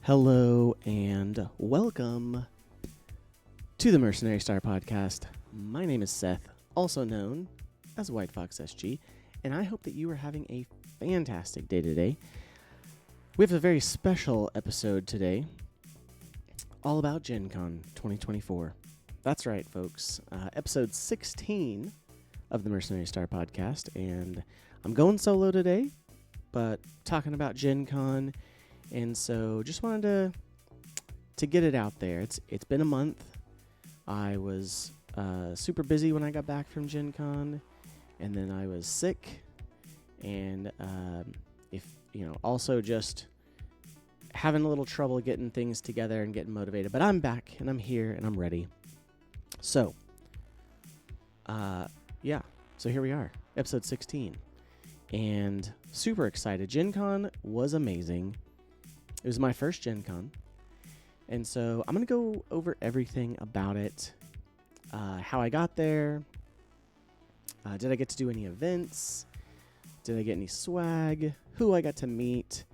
Hello and welcome to the Mercenary Star Podcast. My name is Seth, also known as White Fox SG, and I hope that you are having a fantastic day today. We have a very special episode today, all about GenCon 2024. That's right, folks. Episode 16 of the Mercenary Star Podcast, and I'm going solo today, but talking about GenCon. And so just wanted to get it out there. It's been a month. I was super busy when I got back from GenCon, and then I was sick, and also just having a little trouble getting things together and getting motivated. But I'm back, and I'm here, and I'm ready. So, so here we are, episode 16, and super excited. GenCon was amazing. It was my first GenCon, and so I'm going to go over everything about it, how I got there, did I get to do any events, did I get any swag, who I got to meet,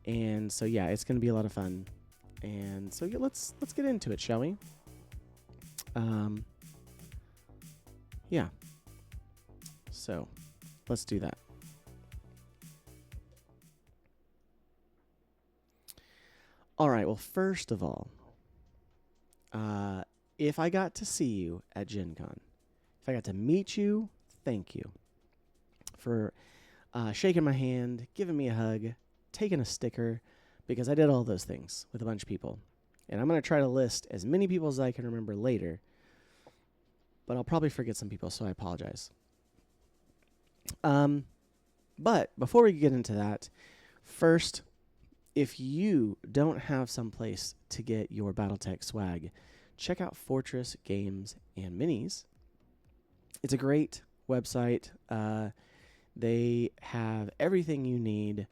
and so yeah, it's going to be a lot of fun, and so yeah, let's get into it, shall we? So let's do that. All right, well, first of all, if I got to see you at GenCon, if I got to meet you, thank you for shaking my hand, giving me a hug, taking a sticker, because I did all those things with a bunch of people. And I'm going to try to list as many people as I can remember later, but I'll probably forget some people, so I apologize. But before we get into that, first, if you don't have some place to get your Battletech swag, check out Fortress Games and Minis. It's a great website. They have everything you need,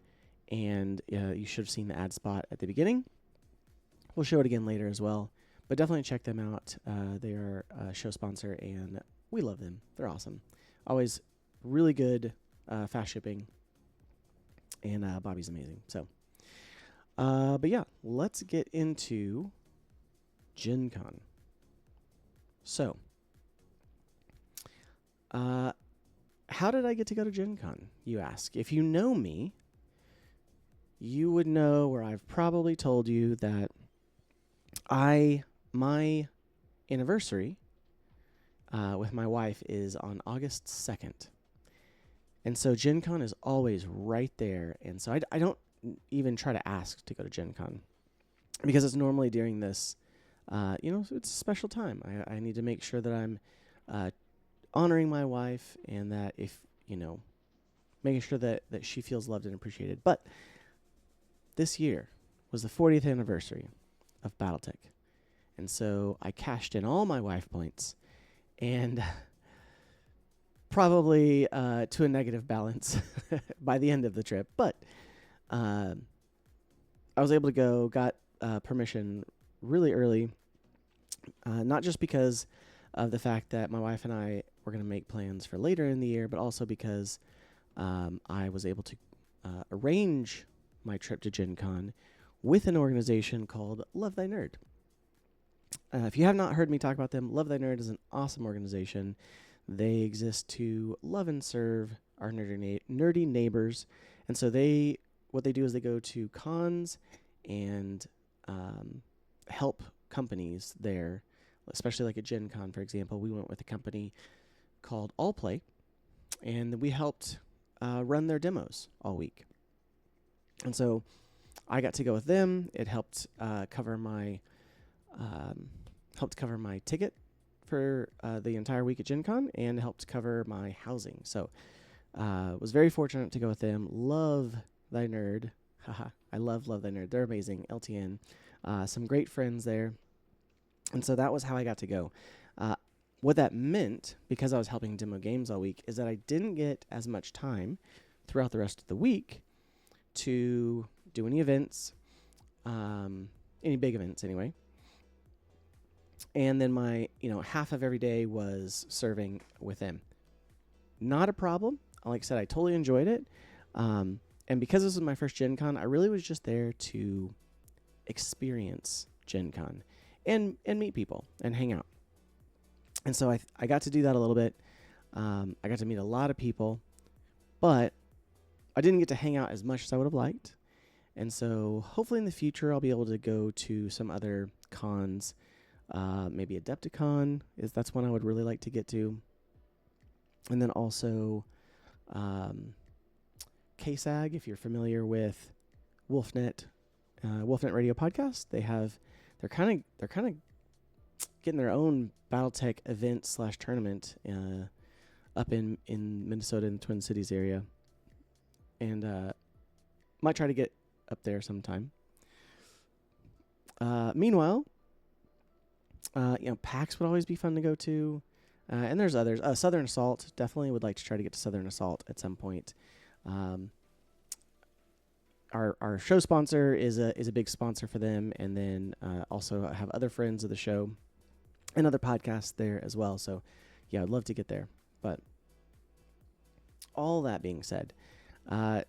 and you should have seen the ad spot at the beginning. We'll show it again later as well, but definitely check them out. They are a show sponsor, and we love them. They're awesome. Always really good, fast shipping, and Bobby's amazing. So. But yeah, let's get into GenCon. So, how did I get to go to GenCon, you ask? If you know me, you would know, or I've probably told you, that my anniversary with my wife is on August 2nd. And so GenCon is always right there. And so I don't even try to ask to go to GenCon, because it's normally during this, it's a special time. I need to make sure that I'm honoring my wife, and that making sure that she feels loved and appreciated. But this year was the 40th anniversary of Battletech, and so I cashed in all my wife points, and probably to a negative balance by the end of the trip, but I was able to go, got permission really early, not just because of the fact that my wife and I were going to make plans for later in the year, but also because I was able to arrange my trip to GenCon with an organization called Love Thy Nerd. If you have not heard me talk about them, Love Thy Nerd is an awesome organization. They exist to love and serve our nerdy neighbors, and so what they do is they go to cons and help companies there, especially like at GenCon, for example. We went with a company called All Play, and we helped run their demos all week. And so I got to go with them. It helped cover my ticket for the entire week at GenCon, and helped cover my housing. So was very fortunate to go with them. Love Thy Nerd. Haha. I love Thy Nerd. They're amazing. LTN. Some great friends there. And so that was how I got to go. What that meant, because I was helping demo games all week, is that I didn't get as much time throughout the rest of the week to do any events, any big events anyway. And then my, half of every day was serving with them. Not a problem. Like I said, I totally enjoyed it. And because this was my first Gen Con, I really was just there to experience Gen Con and meet people and hang out. And so I got to do that a little bit. I got to meet a lot of people, but I didn't get to hang out as much as I would have liked. And so hopefully in the future I'll be able to go to some other cons. Maybe Adepticon that's one I would really like to get to. And then also KSAG, if you're familiar with Wolfnet Radio Podcast, they're kind of getting their own BattleTech event / tournament up in Minnesota in the Twin Cities area, and might try to get up there sometime. Meanwhile, PAX would always be fun to go to, and there's others. Southern Assault, definitely would like to try to get to Southern Assault at some point. Our show sponsor is a big sponsor for them, and then also have other friends of the show and other podcasts there as well. So, yeah, I'd love to get there. But all that being said, I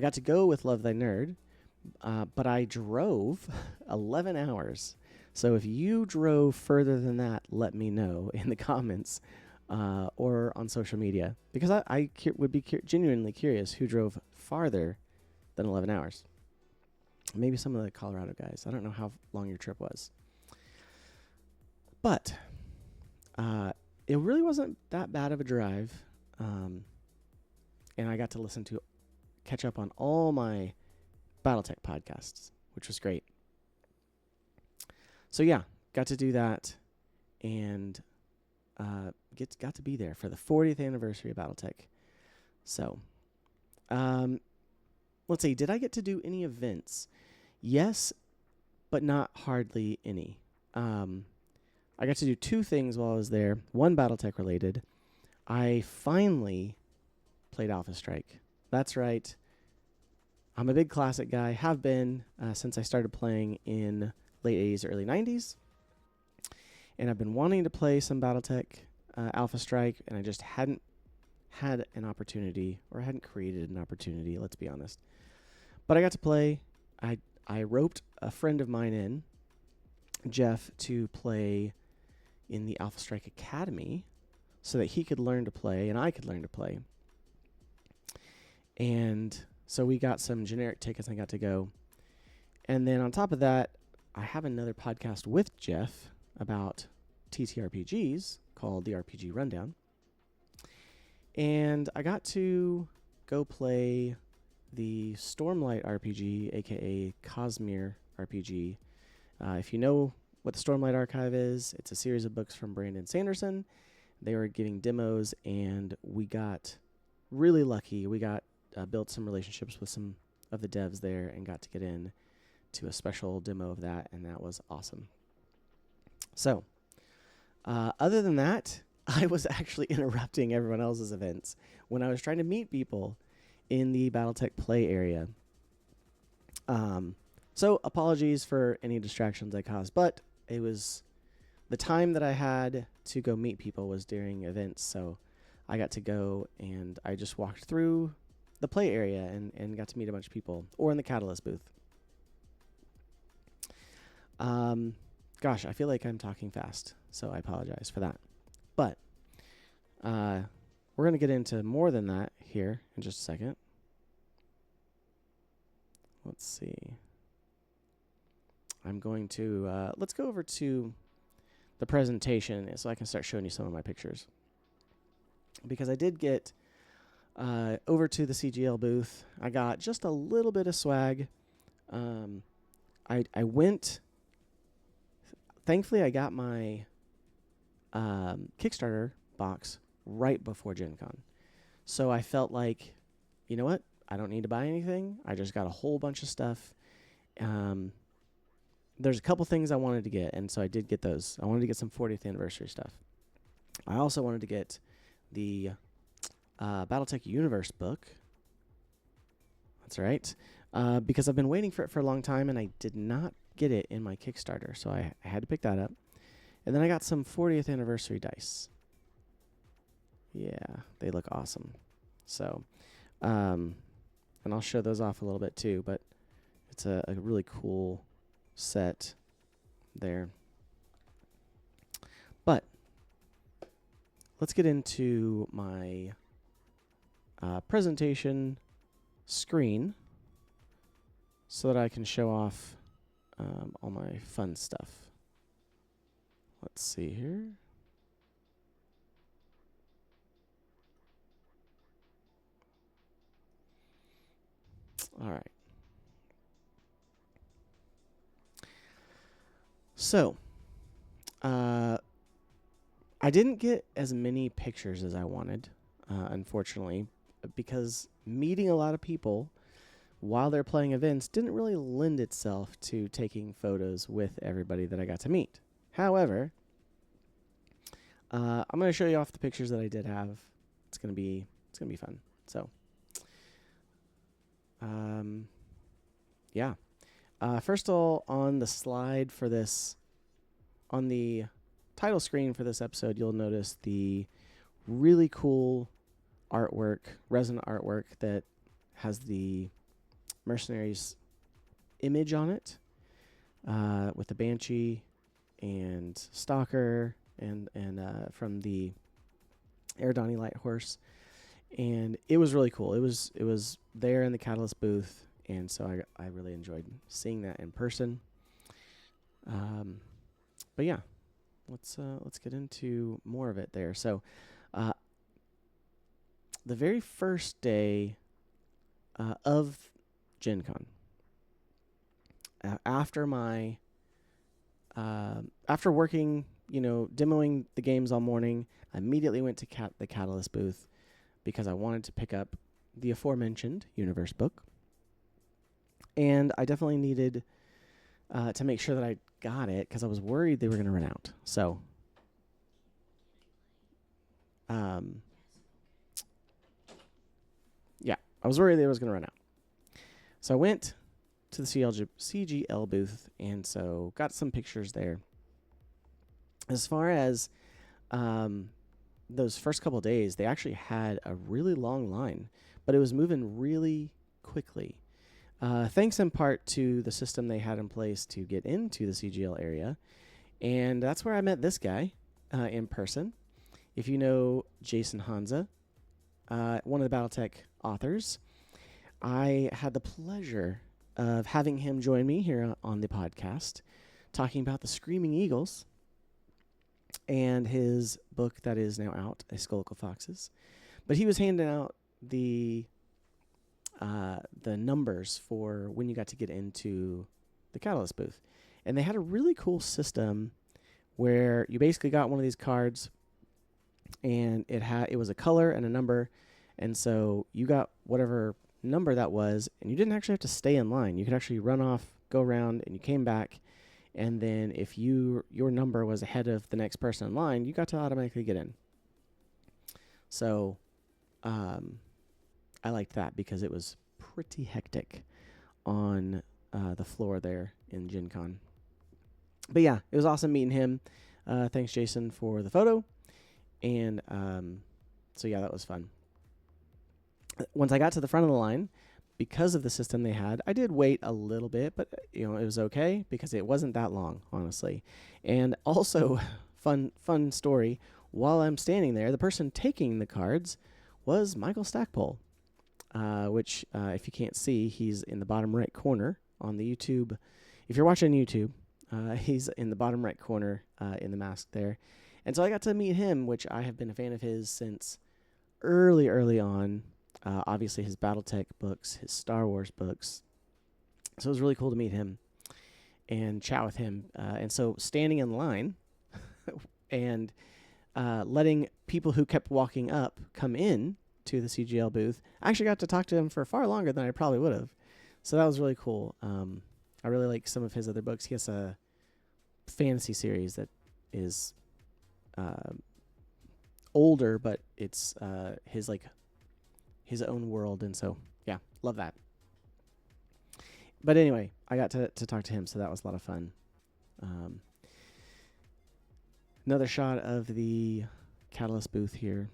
got to go with Love Thy Nerd, but I drove 11 hours. So if you drove further than that, let me know in the comments or on social media, because I would be genuinely curious who drove farther than 11 hours. Maybe some of the Colorado guys. I don't know how long your trip was. But it really wasn't that bad of a drive. And I got to catch up on all my BattleTech podcasts, which was great. So yeah, got to do that, and got to be there for the 40th anniversary of BattleTech. So, let's see, did I get to do any events? Yes, but not hardly any. I got to do two things while I was there. One BattleTech related. I finally played Alpha Strike. That's right. I'm a big classic guy. Have been since I started playing in late 80s, early 90s. And I've been wanting to play some BattleTech Alpha Strike, and I just hadn't had an opportunity, or hadn't created an opportunity, let's be honest. But I got to play. I roped a friend of mine in, Jeff, to play in the Alpha Strike Academy so that he could learn to play and I could learn to play. And so we got some generic tickets and I got to go. And then on top of that, I have another podcast with Jeff about TTRPGs called the RPG Rundown. And I got to go play the Stormlight RPG, aka Cosmere RPG. If you know what the Stormlight Archive is, it's a series of books from Brandon Sanderson. They were giving demos, and we got really lucky. We got built some relationships with some of the devs there and got to get in to a special demo of that, and that was awesome. So, other than that, I was actually interrupting everyone else's events when I was trying to meet people in the BattleTech Play area. So apologies for any distractions I caused, but it was the time that I had to go meet people was during events, so I got to go and I just walked through the play area and got to meet a bunch of people, or in the Catalyst booth. Gosh, I feel like I'm talking fast, so I apologize for that. But we're going to get into more than that here in just a second. Let's see. I'm going to, let's go over to the presentation so I can start showing you some of my pictures. Because I did get over to the CGL booth. I got just a little bit of swag. I went, thankfully I got my Kickstarter box right before GenCon. So I felt like, you know what? I don't need to buy anything. I just got a whole bunch of stuff. There's a couple things I wanted to get, and so I did get those. I wanted to get some 40th anniversary stuff. I also wanted to get the BattleTech Universe book. That's right. Because I've been waiting for it for a long time, and I did not get it in my Kickstarter, so I had to pick that up. And then I got some 40th anniversary dice. Yeah, they look awesome. So, and I'll show those off a little bit too, but it's a really cool set there. But let's get into my presentation screen so that I can show off all my fun stuff. Let's see here. All right. So, I didn't get as many pictures as I wanted, unfortunately, because meeting a lot of people while they're playing events didn't really lend itself to taking photos with everybody that I got to meet. However, I'm going to show you off the pictures that I did have. It's going to be fun. So, yeah. First of all, on the slide for this, on the title screen for this episode, you'll notice the really cool artwork, resin artwork that has the Mercenary's image on it, with the Banshee and Stalker and from the Eridani Light Horse, and it was really cool. It was there in the Catalyst booth, and so I really enjoyed seeing that in person. But yeah, let's get into more of it there. So, the very first day of GenCon, after working, demoing the games all morning, I immediately went to the Catalyst booth because I wanted to pick up the aforementioned Universe book, and I definitely needed to make sure that I got it because I was worried they were going to run out. So, yeah, I was worried they was going to run out. So I went to the CGL booth, and so got some pictures there. As far as those first couple of days, they actually had a really long line, but it was moving really quickly. Thanks in part to the system they had in place to get into the CGL area. And that's where I met this guy in person. If you know Jason Hanza, one of the Battletech authors, I had the pleasure of having him join me here on the podcast, talking about the Screaming Eagles and his book that is now out, A Skullcal Foxes. But he was handing out the numbers for when you got to get into the Catalyst booth. And they had a really cool system where you basically got one of these cards, and it was a color and a number, and so you got whatever number that was, and you didn't actually have to stay in line. You could actually run off, go around, and you came back, and then if your number was ahead of the next person in line, you got to automatically get in. So I liked that because it was pretty hectic on the floor there in GenCon. But yeah, it was awesome meeting him. Thanks, Jason, for the photo. And so yeah, that was fun. Once I got to the front of the line, because of the system they had, I did wait a little bit, but it was okay because it wasn't that long, honestly. And also, fun story, while I'm standing there, the person taking the cards was Michael Stackpole, which, if you can't see, he's in the bottom right corner on the YouTube. If you're watching YouTube, he's in the bottom right corner in the mask there. And so I got to meet him, which I have been a fan of his since early on. Obviously, his Battletech books, his Star Wars books. So it was really cool to meet him and chat with him. And so standing in line and letting people who kept walking up come in to the CGL booth, I actually got to talk to him for far longer than I probably would have. So that was really cool. I really like some of his other books. He has a fantasy series that is older, but it's his own world, and so yeah, love that. But anyway, I got to talk to him, so that was a lot of fun. Another shot of the Catalyst booth here.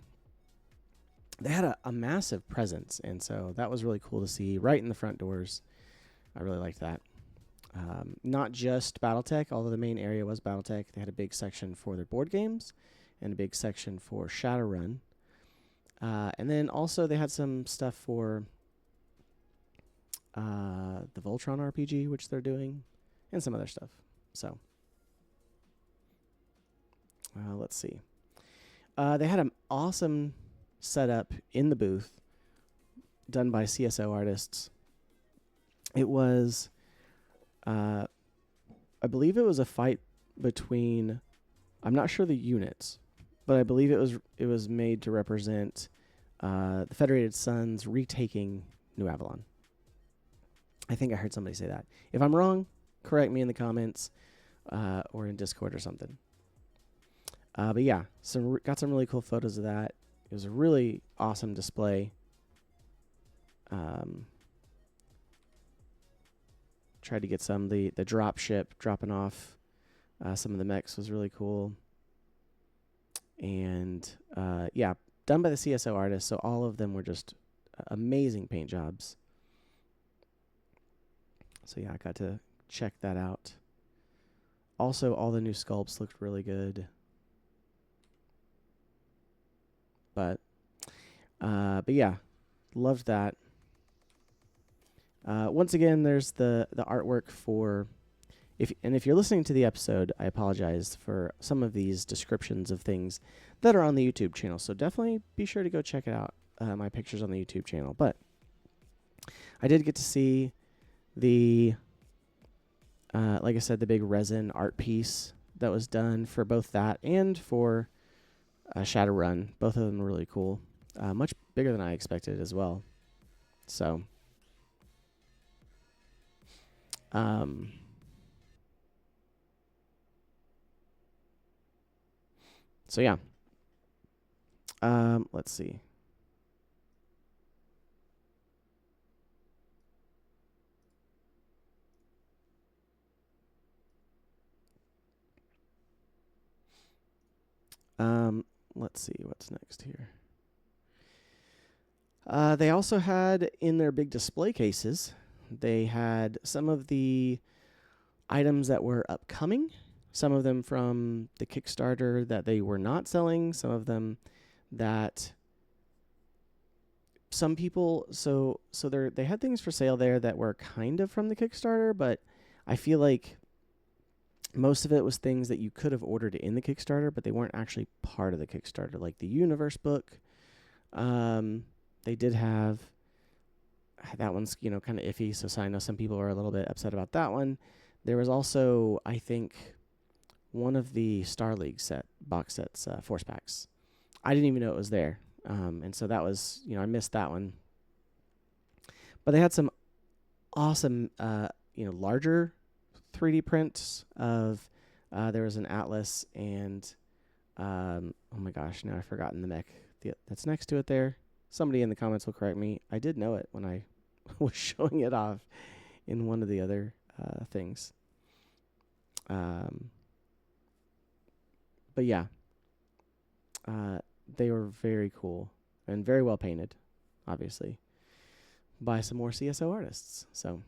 They had a massive presence, and so that was really cool to see right in the front doors. I really liked that. Not just BattleTech, although the main area was BattleTech. They had a big section for their board games and a big section for Shadowrun. And then also they had some stuff for the Voltron RPG, which they're doing, and some other stuff. So, let's see. They had an awesome setup in the booth done by CSO artists. It was, I believe it was a fight between, I'm not sure the units, but I believe it was made to represent the Federated Suns retaking New Avalon. I think I heard somebody say that. If I'm wrong, correct me in the comments or in Discord or something. But yeah, got some really cool photos of that. It was a really awesome display. Tried to get some. The drop ship dropping off some of the mechs was really cool. And yeah, done by the CSO artists, so all of them were just amazing paint jobs. So yeah, I got to check that out. Also, all the new sculpts looked really good. But yeah, loved that. Once again, there's the artwork for, if you're listening to the episode, I apologize for some of these descriptions of things that are on the YouTube channel. So definitely be sure to go check it out, my pictures on the YouTube channel. But I did get to see the, like I said, the big resin art piece that was done for both that and for Shadowrun. Both of them were really cool. Much bigger than I expected as well. So, so yeah. Let's see. Let's see what's next here. They also had in their big display cases, they had some of the items that were upcoming, some of them from the Kickstarter that they were not selling, some of them that some people, so they had things for sale there that were kind of from the Kickstarter, but I feel like most of it was things that you could have ordered in the Kickstarter, but they weren't actually part of the Kickstarter, like the Universe book. They did have, that one's, kind of iffy, so I know some people are a little bit upset about that one. There was also, I think, one of the Star League box sets, force packs. I didn't even know it was there. And so that was, I missed that one. But they had some awesome, larger 3D prints of, there was an Atlas and, oh my gosh, now I've forgotten the mech that's next to it there. Somebody in the comments will correct me. I did know it when I was showing it off in one of the other things. But yeah, they were very cool and very well painted, obviously, by some more CSO artists. So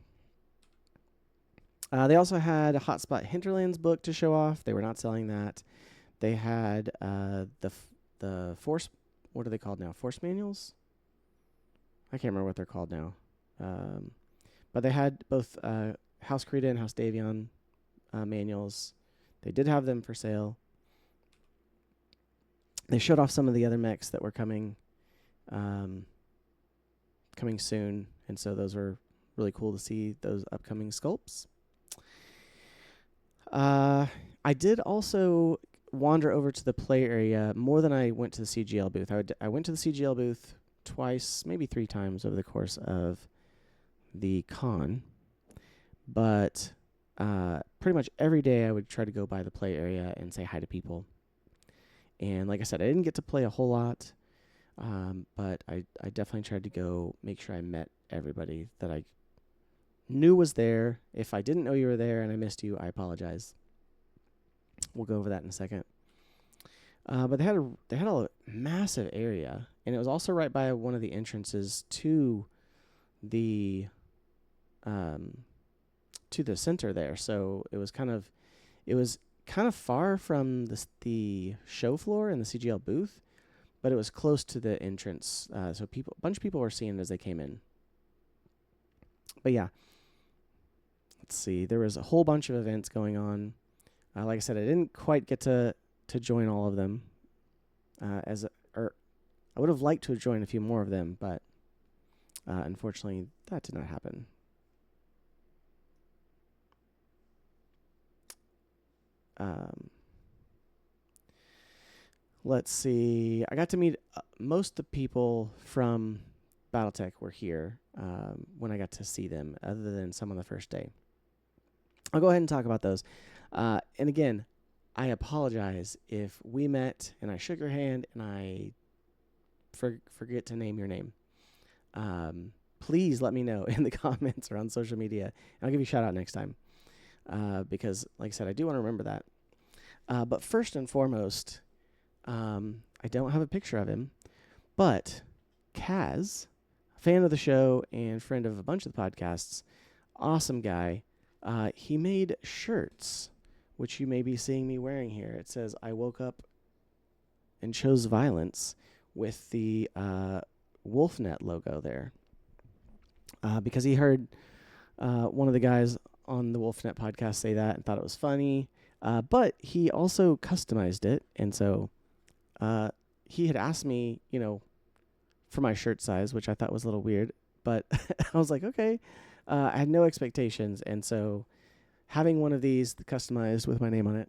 they also had a Hotspot Hinterlands book to show off. They were not selling that. They had the Force, what are they called now? Force manuals? I can't remember what they're called now. But they had both House Creta and House Davion manuals. They did have them for sale. They showed off some of the other mechs that were coming soon, and so those were really cool to see, those upcoming sculpts. I did also wander over to the play area more than I went to the CGL booth. I went to the CGL booth twice, maybe 3 times over the course of the con, but pretty much every day I would try to go by the play area and say hi to people. And like I said, I didn't get to play a whole lot, but I definitely tried to go make sure I met everybody that I knew was there. If I didn't know you were there and I missed you, I apologize. We'll go over that in a second. But they had a massive area, and it was also right by one of the entrances to the to the center there. So it was kind of far from the show floor and the CGL booth, but it was close to the entrance. So a bunch of people were seeing it as they came in. But yeah, let's see. There was a whole bunch of events going on. Like I said, I didn't quite get to join all of them. Or I would have liked to have joined a few more of them, but unfortunately, that did not happen. Let's see. I got to meet most of the people from BattleTech were here when I got to see them, other than some on the first day. I'll go ahead and talk about those. And again, I apologize if we met and I shook your hand and I forget to name your name. Please let me know in the comments or on social media. I'll give you a shout out next time because, like I said, I do want to remember that. But first and foremost, I don't have a picture of him, but Kaz, a fan of the show and friend of a bunch of the podcasts, awesome guy. He made shirts, which you may be seeing me wearing here. It says, "I woke up and chose violence," with the WolfNet logo there. Because he heard one of the guys on the WolfNet podcast say that and thought it was funny. But he also customized it. And so he had asked me, for my shirt size, which I thought was a little weird. But I was like, okay. I had no expectations. And so having one of these customized with my name on it,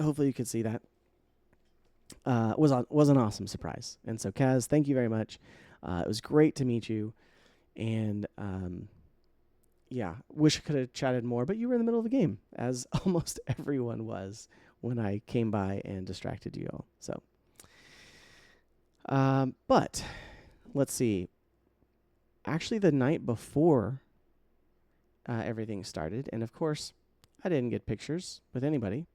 hopefully you could see that, was an awesome surprise. And so, Kaz, thank you very much. It was great to meet you. And wish I could have chatted more, but you were in the middle of a game, as almost everyone was when I came by and distracted you all. So, but let's see. Actually, the night before everything started, and of course, I didn't get pictures with anybody,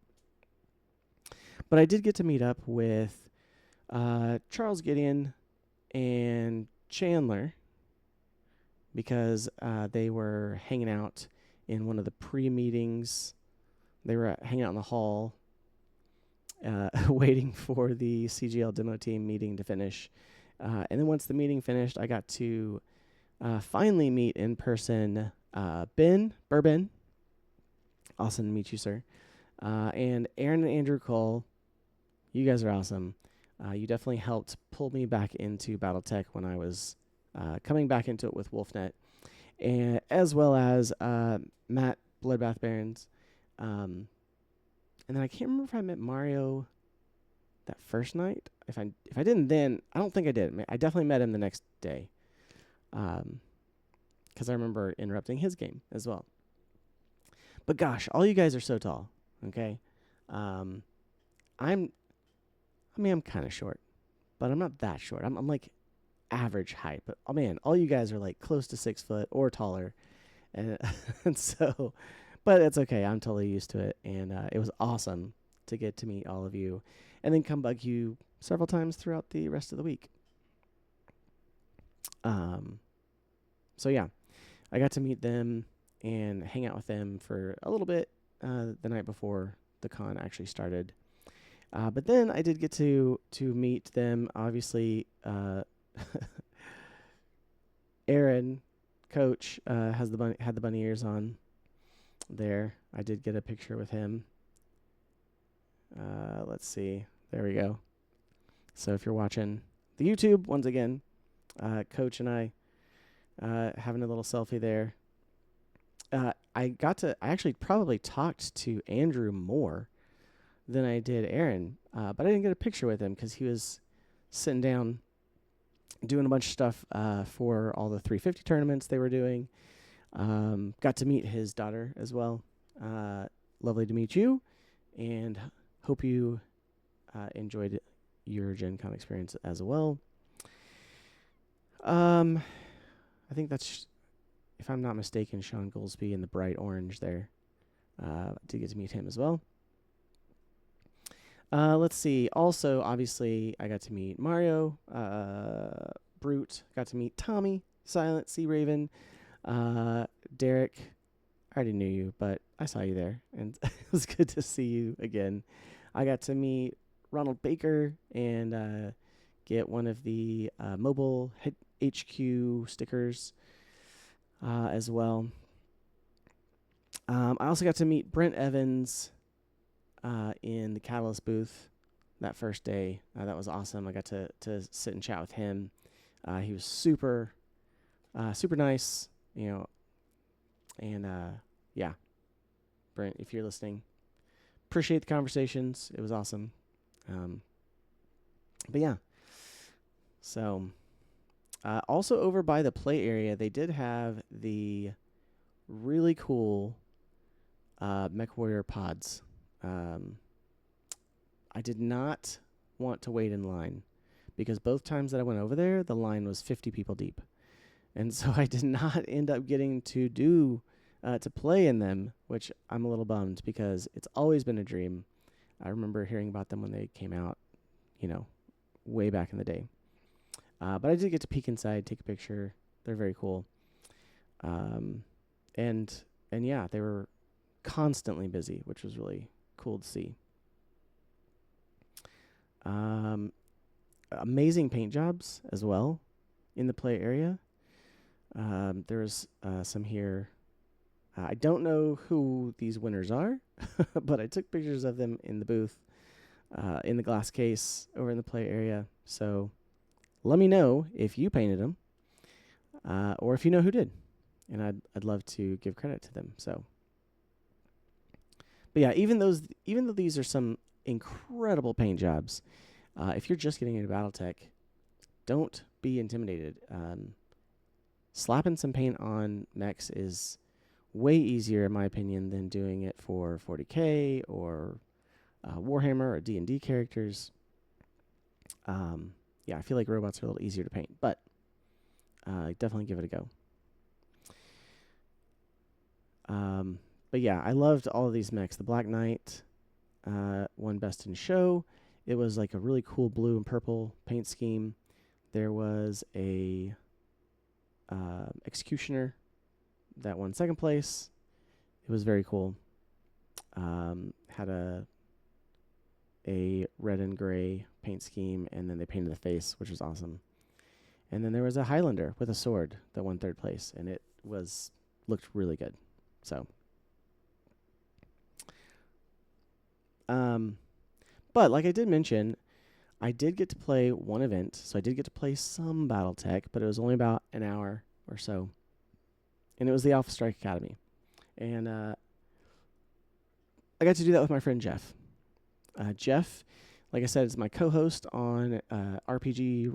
but I did get to meet up with Charles Gideon and Chandler, because they were hanging out in one of the pre-meetings. They were hanging out in the hall, waiting for the CGL demo team meeting to finish. And then once the meeting finished, I got to finally meet in person Ben Bourbon. Awesome to meet you, sir. And Aaron and Andrew Cole. You guys are awesome. You definitely helped pull me back into BattleTech when I was coming back into it with WolfNet, and as well as Matt Bloodbath Barons. And then I can't remember if I met Mario that first night. If I didn't then, I don't think I did. I definitely met him the next day, because I remember interrupting his game as well. But gosh, all you guys are so tall. Okay, I'm kind of short, but I'm not that short. I'm like average height, but oh man, all you guys are like close to 6 foot or taller, and so, but it's okay. I'm totally used to it, and it was awesome to get to meet all of you, and then come bug you several times throughout the rest of the week. So yeah, I got to meet them and hang out with them for a little bit the night before the con actually started. But then I did get to meet them. Obviously, Aaron, coach, had the bunny ears on. There, I did get a picture with him. Let's see. There we go. So if you're watching the YouTube, once again, Coach and I having a little selfie there. I actually probably talked to Andrew more than I did Aaron, but I didn't get a picture with him because he was sitting down doing a bunch of stuff for all the 350 tournaments they were doing. Got to meet his daughter as well. Lovely to meet you, and hope you enjoyed your GenCon experience as well. I think that's, if I'm not mistaken, Sean Goolsby in the bright orange there. Did get to meet him as well. Let's see. Also, obviously, I got to meet Mario, Brute. Got to meet Tommy, Silent, Sea Raven. Derek, I already knew you, but I saw you there, and it was good to see you again. I got to meet Ronald Baker and get one of the mobile HQ stickers as well. I also got to meet Brent Evans in the Catalyst booth that first day. That was awesome. I got to sit and chat with him. He was super nice, and yeah, Brent, if you're listening, appreciate the conversations. It was awesome. But yeah, so also over by the play area, they did have the really cool MechWarrior pods. I did not want to wait in line because both times that I went over there, the line was 50 people deep. And so I did not end up getting to to play in them, which I'm a little bummed because it's always been a dream. I remember hearing about them when they came out, way back in the day. But I did get to peek inside, take a picture. They're very cool. And yeah, they were constantly busy, which was really cool to see. Amazing paint jobs as well in the play area. There's some here. I don't know who these winners are, but I took pictures of them in the booth, in the glass case over in the play area. So let me know if you painted them, or if you know who did, and I'd love to give credit to them. So, but yeah, even though these are some incredible paint jobs, if you're just getting into BattleTech, don't be intimidated. Slapping some paint on mechs is way easier, in my opinion, than doing it for 40K or Warhammer or D&D characters. Yeah, I feel like robots are a little easier to paint, but definitely give it a go. But yeah, I loved all of these mechs. The Black Knight won Best in Show. It was like a really cool blue and purple paint scheme. There was a Executioner that won second place. It was very cool. Had a red and gray paint scheme, and then they painted the face, which was awesome. And then there was a Highlander with a sword that won third place, and it looked really good. So, but like I did mention, I did get to play one event, so I did get to play some BattleTech, but it was only about an hour or so. And it was the Alpha Strike Academy. And I got to do that with my friend Jeff. Jeff, like I said, is my co-host on the RPG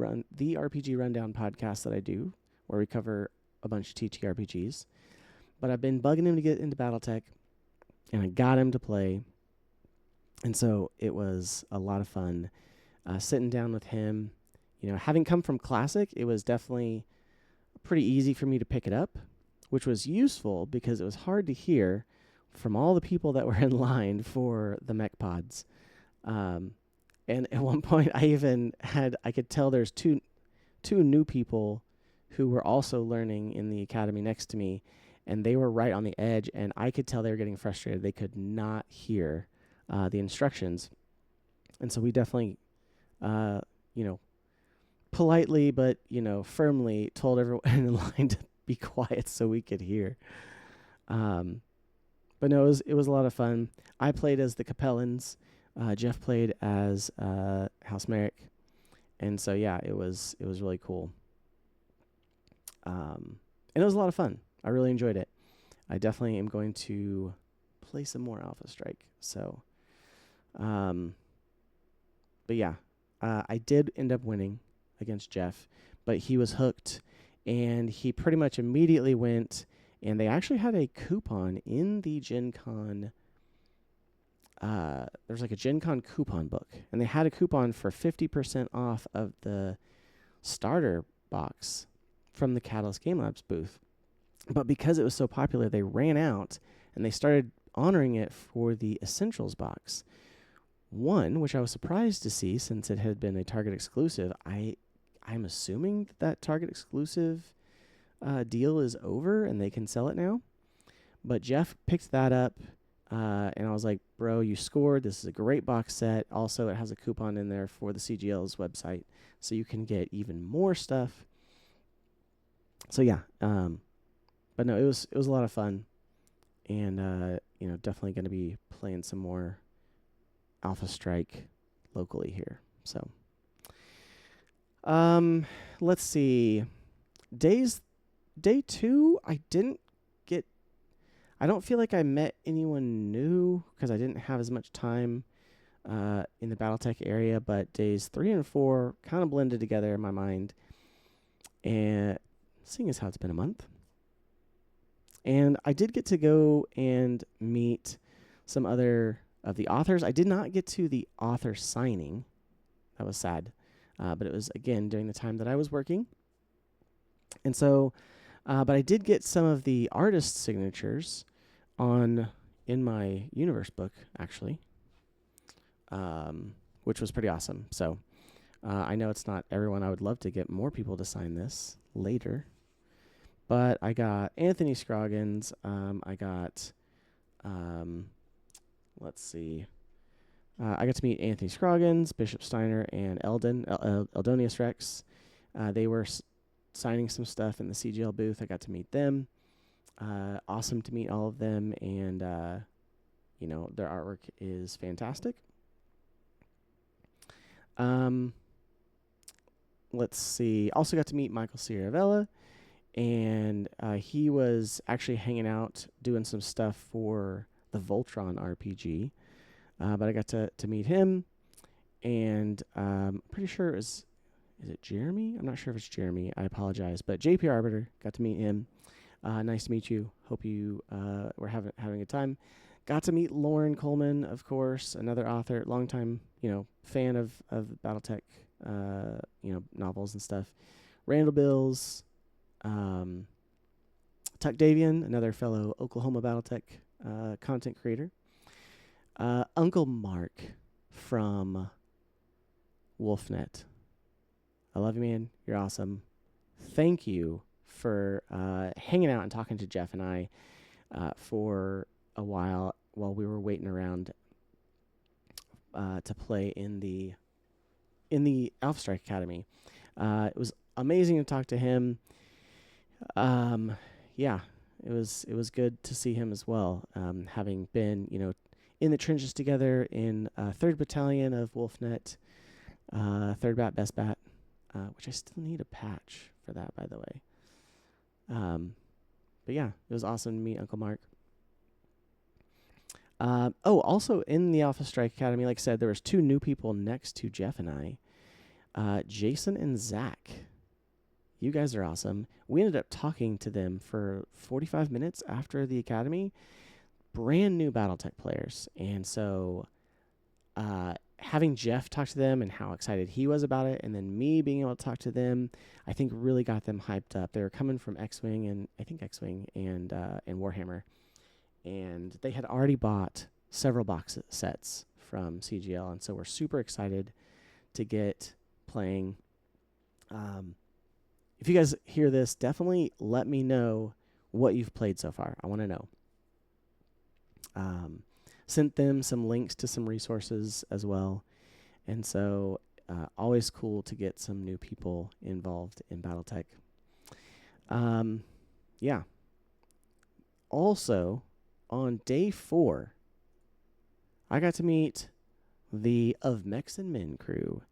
Rundown podcast that I do, where we cover a bunch of TTRPGs. But I've been bugging him to get into BattleTech, and I got him to play. And so it was a lot of fun sitting down with him. Having come from Classic, it was definitely pretty easy for me to pick it up, which was useful because it was hard to hear from all the people that were in line for the mech pods. And at one point, I could tell there's two new people who were also learning in the academy next to me, and they were right on the edge, and I could tell they were getting frustrated. They could not hear the instructions. And so we definitely, politely but, firmly told everyone in line to be quiet so we could hear. But no, it was a lot of fun. I played as the Capellans. Jeff played as House Merrick. And so, yeah, it was really cool. And it was a lot of fun. I really enjoyed it. I definitely am going to play some more Alpha Strike. So, but yeah, I did end up winning against Jeff, but he was hooked, and he pretty much immediately went, and they actually had a coupon in the GenCon. There's like a GenCon coupon book, and they had a coupon for 50% off of the starter box from the Catalyst Game Labs booth. But because it was so popular, they ran out, and they started honoring it for the Essentials box. One, which I was surprised to see since it had been a Target exclusive. I'm assuming that Target exclusive deal is over and they can sell it now. But Jeff picked that up, and I was like, bro, you scored. This is a great box set. Also, it has a coupon in there for the CGL's website, so you can get even more stuff. So yeah, but no, it was a lot of fun, and definitely going to be playing some more Alpha Strike locally here. So, let's see. Day 2, I don't feel like I met anyone new because I didn't have as much time in the BattleTech area, but days 3 and 4 kind of blended together in my mind. And seeing as how it's been a month. And I did get to go and meet some other of the authors. I did not get to the author signing. That was sad. But it was, again, during the time that I was working. And so, but I did get some of the artist signatures in my universe book, actually, which was pretty awesome. So I know it's not everyone. I would love to get more people to sign this later. But I got Anthony Scroggins. I got, let's see. I got to meet Anthony Scroggins, Bishop Steiner, and Eldonius Rex. They were signing some stuff in the CGL booth. I got to meet them. Awesome to meet all of them, and their artwork is fantastic. Let's see. Also got to meet Michael Ciaravella, and he was actually hanging out doing some stuff for the Voltron RPG. But I got to meet him, and I'm pretty sure it was, is it Jeremy? I'm not sure if it's Jeremy. I apologize. But JP Arbiter, got to meet him. Nice to meet you. Hope you were having a good time. Got to meet Lauren Coleman, of course, another author, longtime, fan of BattleTech, novels and stuff. Randall Bills, Tuck Davian, another fellow Oklahoma BattleTech content creator. Uncle Mark from Wolfnet. I love you, man. You're awesome. Thank you for hanging out and talking to Jeff and I for a while we were waiting around to play in the Alpha Strike Academy. It was amazing to talk to him. Yeah, it was good to see him as well. Having been in the trenches together in 3rd Battalion of Wolfnet, 3rd Bat, Best Bat, which I still need a patch for that, by the way. But yeah, it was awesome to meet Uncle Mark. Also in the Alpha Strike Academy, like I said, there was 2 new people next to Jeff and I. Jason and Zach. You guys are awesome. We ended up talking to them for 45 minutes after the academy. Brand new BattleTech players. And so having Jeff talk to them and how excited he was about it, and then me being able to talk to them, I think really got them hyped up. They were coming from X-Wing and Warhammer. And they had already bought several box sets from CGL, and so we're super excited to get playing. If you guys hear this, definitely let me know what you've played so far. I want to know. Sent them some links to some resources as well. And so always cool to get some new people involved in BattleTech. Yeah. Also, on day 4, I got to meet the Of Mechs and Men crew.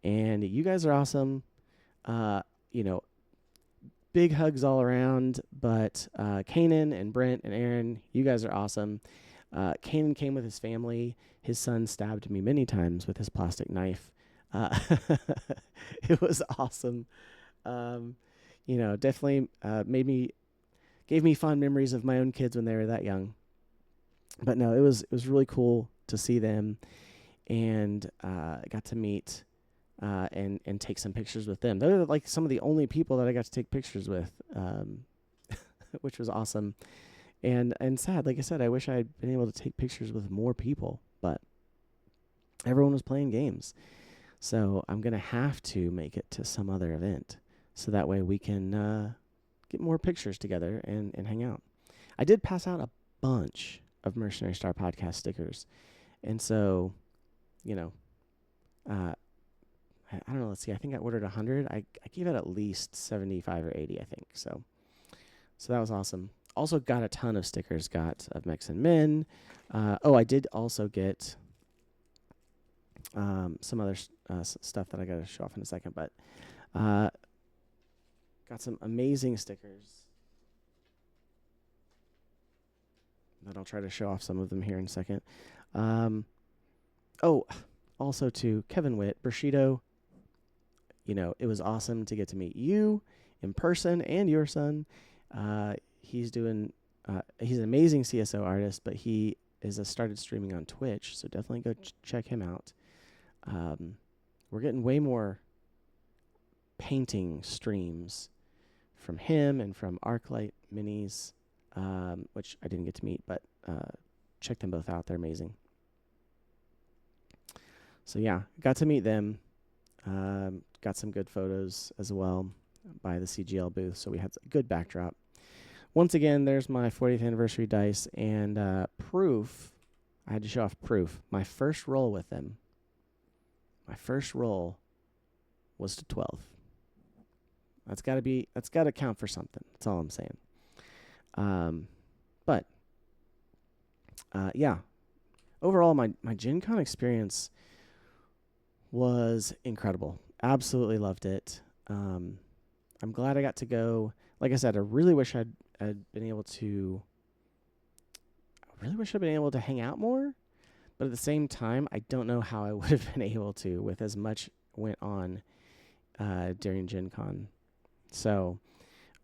And you guys are awesome. Big hugs all around. But Kanan and Brent and Aaron, you guys are awesome. Kanan came with his family. His son stabbed me many times with his plastic knife. It was awesome. Definitely gave me fond memories of my own kids when they were that young. But no, it was really cool to see them, and got to meet and take some pictures with them. They're like some of the only people that I got to take pictures with, which was awesome. And sad, like I said, I wish I had been able to take pictures with more people, but everyone was playing games. So I'm going to have to make it to some other event, so that way we can get more pictures together and hang out. I did pass out a bunch of Mercenary Star podcast stickers, and so, you know, I don't know. Let's see. I think I ordered 100. I gave it at least 75 or 80. I think so. So that was awesome. Also got a ton of stickers. Got of Mechs and Men. I did also get some other stuff that I got to show off in a second, but got some amazing stickers that I'll try to show off some of them here in a second. Also to Kevin Witt, Bushido. It was awesome to get to meet you in person and your son. He's an amazing CSO artist, but he started streaming on Twitch, so definitely go check him out. We're getting way more painting streams from him and from Arclight Minis, which I didn't get to meet, but check them both out. They're amazing. So yeah, got to meet them. Got some good photos as well by the CGL booth, so we had a good backdrop. Once again, there's my 40th anniversary dice and proof. I had to show off proof. My first roll with them. My first roll was to 12. That's got to count for something. That's all I'm saying. Yeah. Overall, my GenCon experience was incredible. Absolutely loved it. I'm glad I got to go. Like I said, I really wish I'd been able to. I really wish I'd been able to hang out more, but at the same time, I don't know how I would have been able to with as much went on during GenCon. So,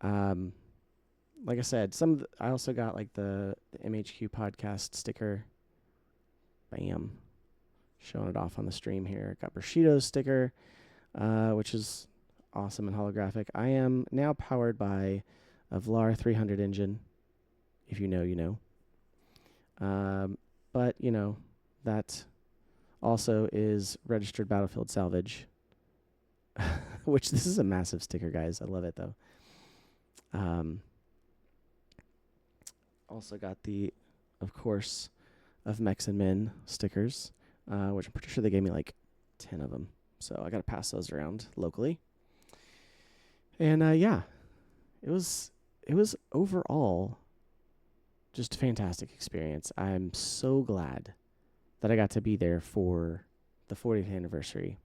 like I said, I also got like the MHQ podcast sticker. Bam. Showing it off on the stream here. Got Bushido's sticker, which is awesome and holographic. I am now powered by a Vlar 300 engine. If you know, you know. But, that also is registered Battlefield Salvage, which this is a massive sticker, guys. I love it, though. Also got the, of course, of Mechs and Men stickers. Which I'm pretty sure they gave me like 10 of them. So I got to pass those around locally. And yeah, it was overall just a fantastic experience. I'm so glad that I got to be there for the 40th anniversary.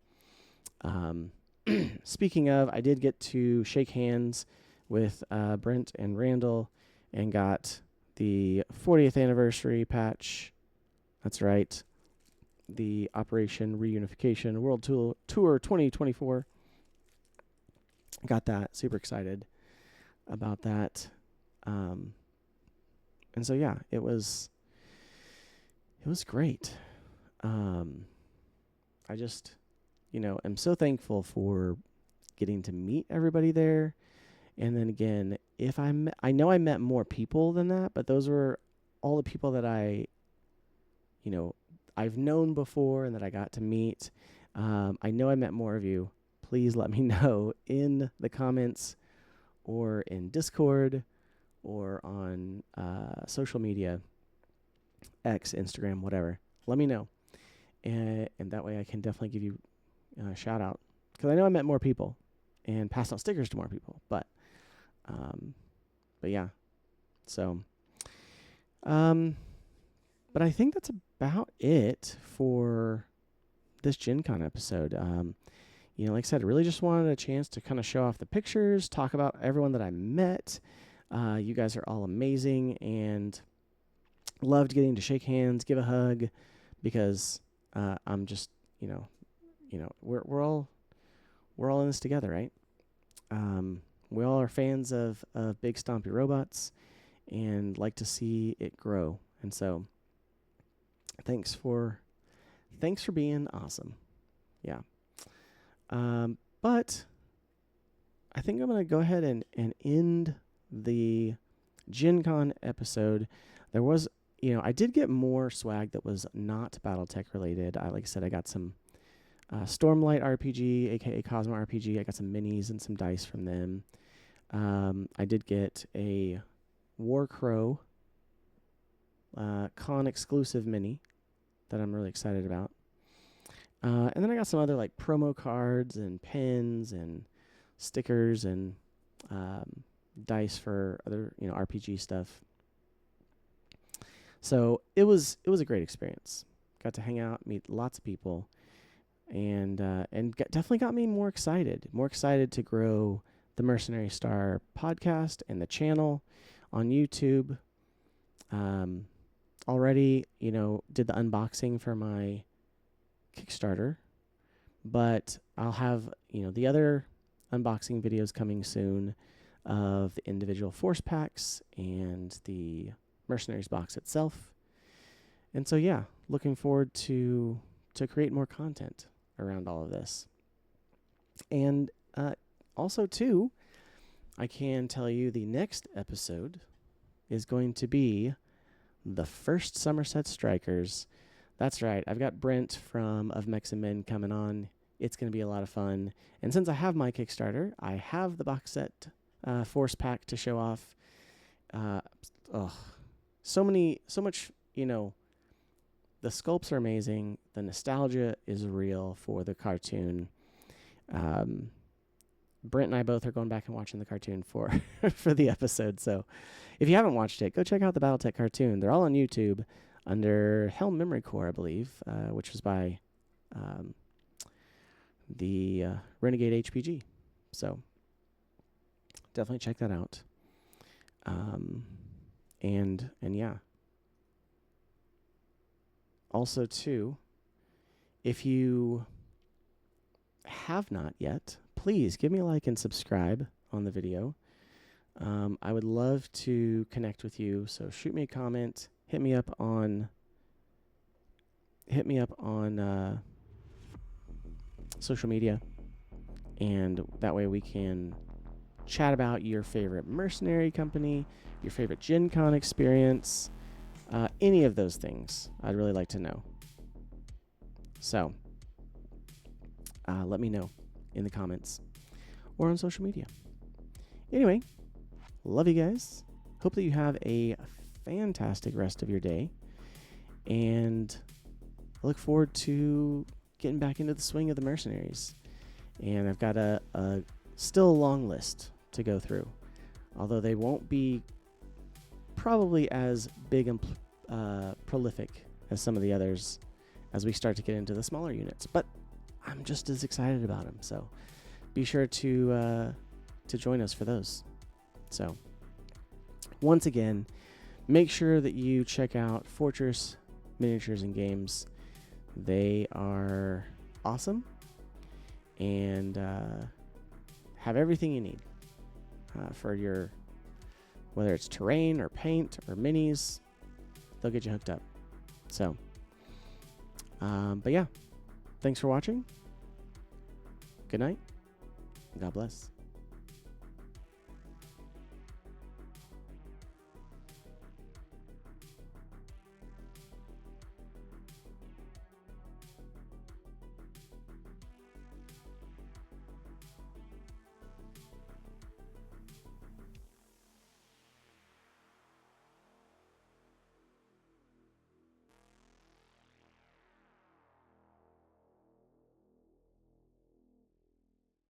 Speaking of, I did get to shake hands with Brent and Randall and got the 40th anniversary patch. That's right. The Operation Reunification World Tour 2024. Got that. Super excited about that. And so, yeah, it was great. I just, am so thankful for getting to meet everybody there. And then again, I know I met more people than that, but those were all the people that I've known before and that I got to meet. I know I met more of you. Please let me know in the comments or in Discord or on social media, X, Instagram, whatever. Let me know. And that way I can definitely give you a shout out. Because I know I met more people and passed out stickers to more people. But yeah. So, but I think that's about it for this GenCon episode. Like I said, I really just wanted a chance to kind of show off the pictures, talk about everyone that I met. You guys are all amazing and loved getting to shake hands, give a hug, because I'm just, we're all in this together, right? We all are fans of big stompy robots and like to see it grow. And so thanks for being awesome. Yeah. But I think I'm going to go ahead and end the GenCon episode. There was, I did get more swag that was not Battletech related. Like I said, I got some Stormlight RPG, aka Cosmo RPG. I got some minis and some dice from them. I did get a War Crow con exclusive mini that I'm really excited about. And then I got some other like promo cards and pins and stickers and dice for other RPG stuff. So it was a great experience. Got to hang out, meet lots of people, and definitely got me more excited to grow the Mercenary Star podcast and the channel on YouTube. Already, did the unboxing for my Kickstarter, but I'll have, the other unboxing videos coming soon of the individual force packs and the Mercenaries box itself. And so, yeah, looking forward to create more content around all of this. And also, too, I can tell you the next episode is going to be the first Somerset Strikers. That's right. I've got Brent from Of Mechs and Men coming on. It's going to be a lot of fun. And since I have my Kickstarter, I have the box set force pack to show off. So much, the sculpts are amazing. The nostalgia is real for the cartoon. Brent and I both are going back and watching the cartoon for for the episode. So if you haven't watched it, go check out the Battletech cartoon. They're all on YouTube under Helm Memory Core, I believe, which was by the Renegade HPG. So definitely check that out. And yeah. Also, too, if you have not yet, please give me a like and subscribe on the video. I would love to connect with you, so shoot me a comment, hit me up on social media, and that way we can chat about your favorite mercenary company, your favorite GenCon experience, any of those things. I'd really like to know. So let me know in the comments or on social media. Anyway, love you guys. Hope that you have a fantastic rest of your day, and I look forward to getting back into the swing of the Mercenaries. And I've got a still a long list to go through, although they won't be probably as big and prolific as some of the others as we start to get into the smaller units. But I'm just as excited about them, so be sure to join us for those. So once again, make sure that you check out Fortress Miniatures and Games. They are awesome and have everything you need for your, whether it's terrain or paint or minis, they'll get you hooked up. So, but yeah, thanks for watching. Good night. God bless.